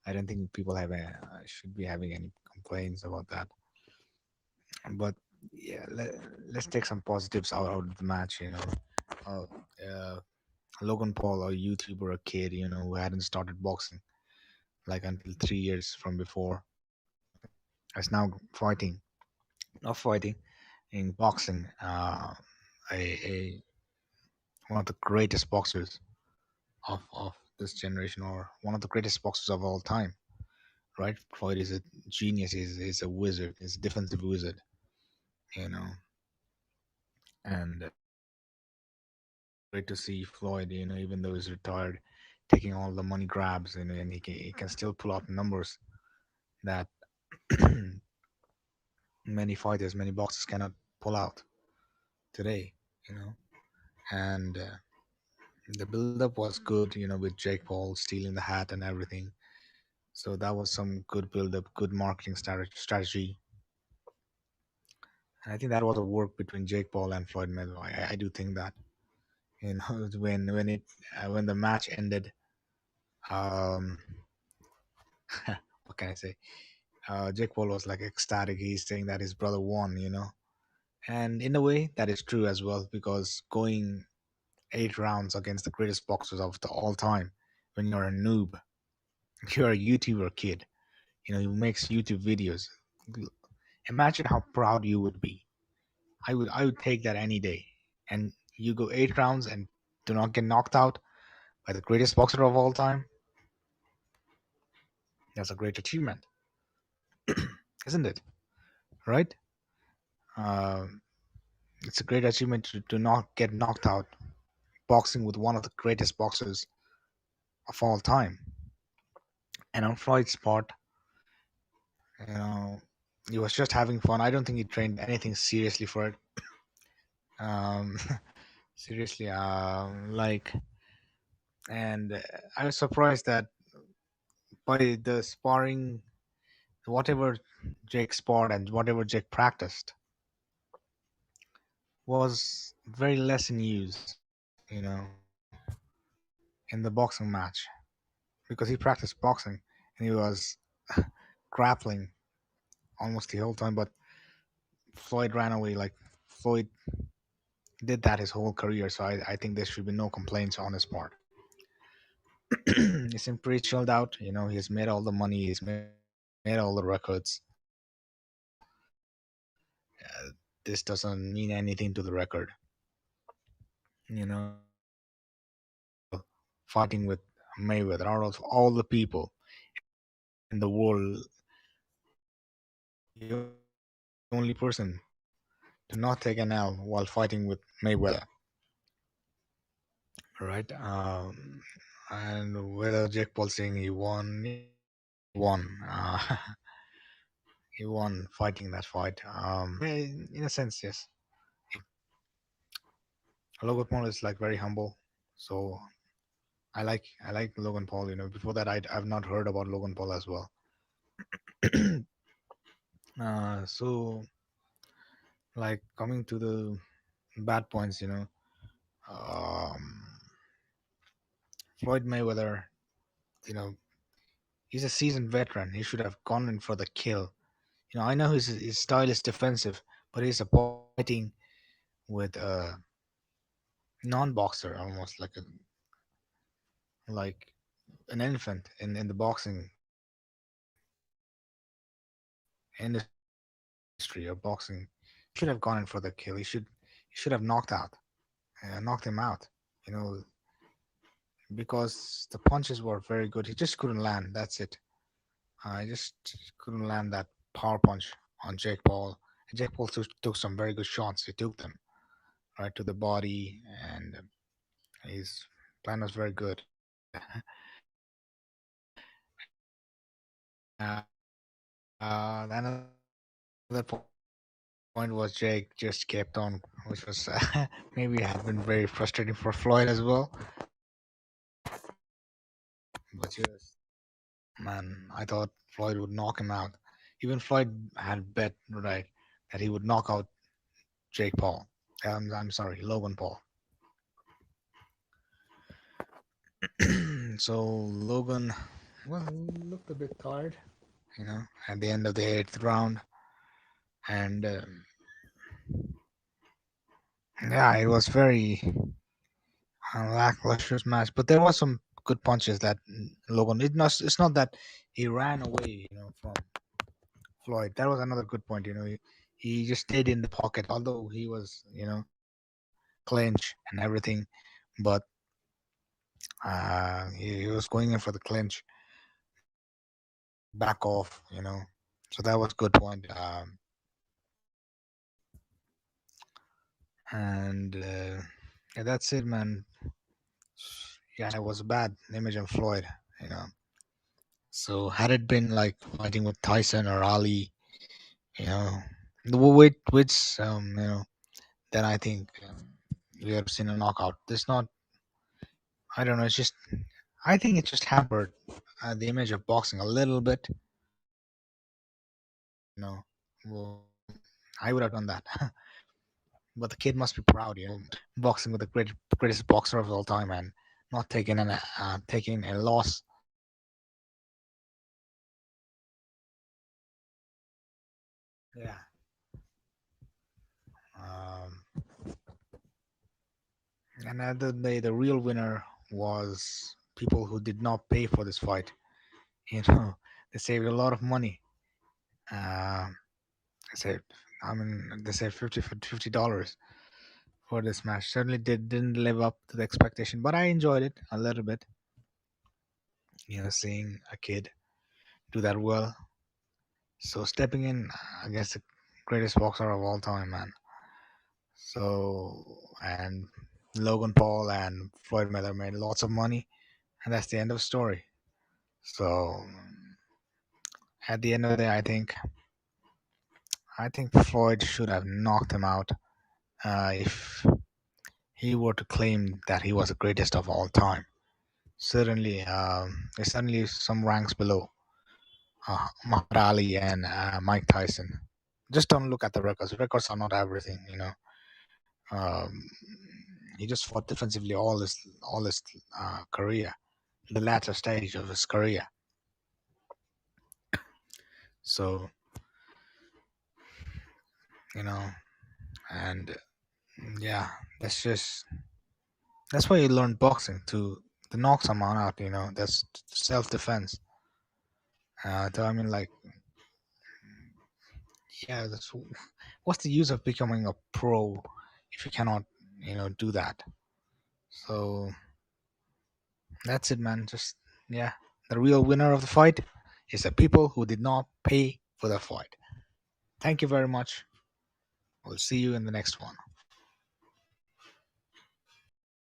I don't think people should be having any complaints about that. But yeah, let's take some positives out of the match. Uh, uh, Logan Paul, a YouTuber, a kid, who hadn't started boxing like until 3 years from before, is now fighting, not fighting, in boxing. A One of the greatest boxers of this generation, or one of the greatest boxers of all time. Right? Floyd is a genius. He's a wizard. He's a defensive wizard. You know, and great to see Floyd. Even though he's retired, taking all the money grabs, and he can still pull out numbers that many fighters, many boxers cannot pull out today. You know, and the build-up was good. With Jake Paul stealing the hat and everything. So that was some good build-up, good marketing strategy. And I think that was a work between Jake Paul and Floyd Mayweather. I do think that. When the match ended, um, what can I say? Jake Paul was like ecstatic. He's saying that his brother won. And in a way, that is true as well, because going 8 rounds against the greatest boxers of the all time, when you're a noob, you're a YouTuber kid, who makes YouTube videos. Imagine how proud you would be. I would take that any day. And you go 8 rounds and do not get knocked out by the greatest boxer of all time. That's a great achievement, isn't it? Right? Um, it's a great achievement to not get knocked out boxing with one of the greatest boxers of all time. And on Floyd's part, you know, he was just having fun. I don't think he trained anything seriously for it. Um, seriously, and I was surprised that by the sparring, whatever Jake sparred and whatever Jake practiced was very less in use, in the boxing match, because he practiced boxing and he was grappling almost the whole time. But Floyd ran away. Like, Floyd did that his whole career, so I think there should be no complaints on his part. He seemed pretty chilled out. He's made all the money, he's made all the records. This doesn't mean anything to the record. He's still fighting with Mayweather. Out of all the people in the world, he is the only person to not take an L while fighting with Mayweather. Right? And whether Jake Paul saying he won, yeah, he won. He won fighting that fight. Yeah, in a sense, yes. He- Logan Paul is like very humble, so I like Logan Paul. Before that, I've not heard about Logan Paul as well. So, like, coming to the bad points, um, Floyd Mayweather, you know, he's a seasoned veteran. He should have gone in for the kill. I know his style is defensive, but he's fighting with a non-boxer, almost like an infant in the boxing industry or boxing. Should have gone in for the kill. He should have knocked him out. You know, because the punches were very good. He just couldn't land. That's it. I just couldn't land that power punch on Jake Paul. And Jake Paul took some very good shots. He took them right to the body, and his plan was very good. Another point was Jake just kept on, which was maybe had been very frustrating for Floyd as well. But yes, man, I thought Floyd would knock him out. Even Floyd had bet right that he would knock out Jake Paul. I'm sorry, Logan Paul. So Logan well, he looked a bit tired, at the end of the eighth round, and yeah, it was very lackluster match. But there was some good punches that Logan. It's not that he ran away, from Floyd. That was another good point. He just stayed in the pocket, although he was, clinch and everything, but he was going in for the clinch, but he didn't back off. So that was good point. And yeah, that's it, man. Yeah, it was a bad image of Floyd. You know. So had it been like fighting with Tyson or Ali, you know, which then I think we have seen a knockout. There's not. I don't know. It's just. I think it just hampered the image of boxing a little bit. Well, I would have done that. But the kid must be proud, boxing with the greatest boxer of all time, and not taking a loss. Yeah. Um, and at the day, the real winner was people who did not pay for this fight. You know, they saved a lot of money. Uh, they saved, they saved $50 for this match. Certainly didn't live up to the expectation, but I enjoyed it a little bit. Seeing a kid do that well. So stepping in against the greatest boxer of all time, man. So and Logan Paul and Floyd Mayweather made lots of money, and that's the end of the story. So at the end of the day, I think Floyd should have knocked him out if he were to claim that he was the greatest of all time. Certainly, there's certainly some ranks below Muhammad Ali and Mike Tyson. Just don't look at the records. Records are not everything, Um, he just fought defensively all his career, the latter stage of his career. So you know, and yeah, that's why you learn boxing to knock someone out. That's self defense. Like, yeah, what's the use of becoming a pro if you cannot, do that? So that's it, man. Just yeah, the real winner of the fight is the people who did not pay for the fight. Thank you very much. We'll see you in the next one.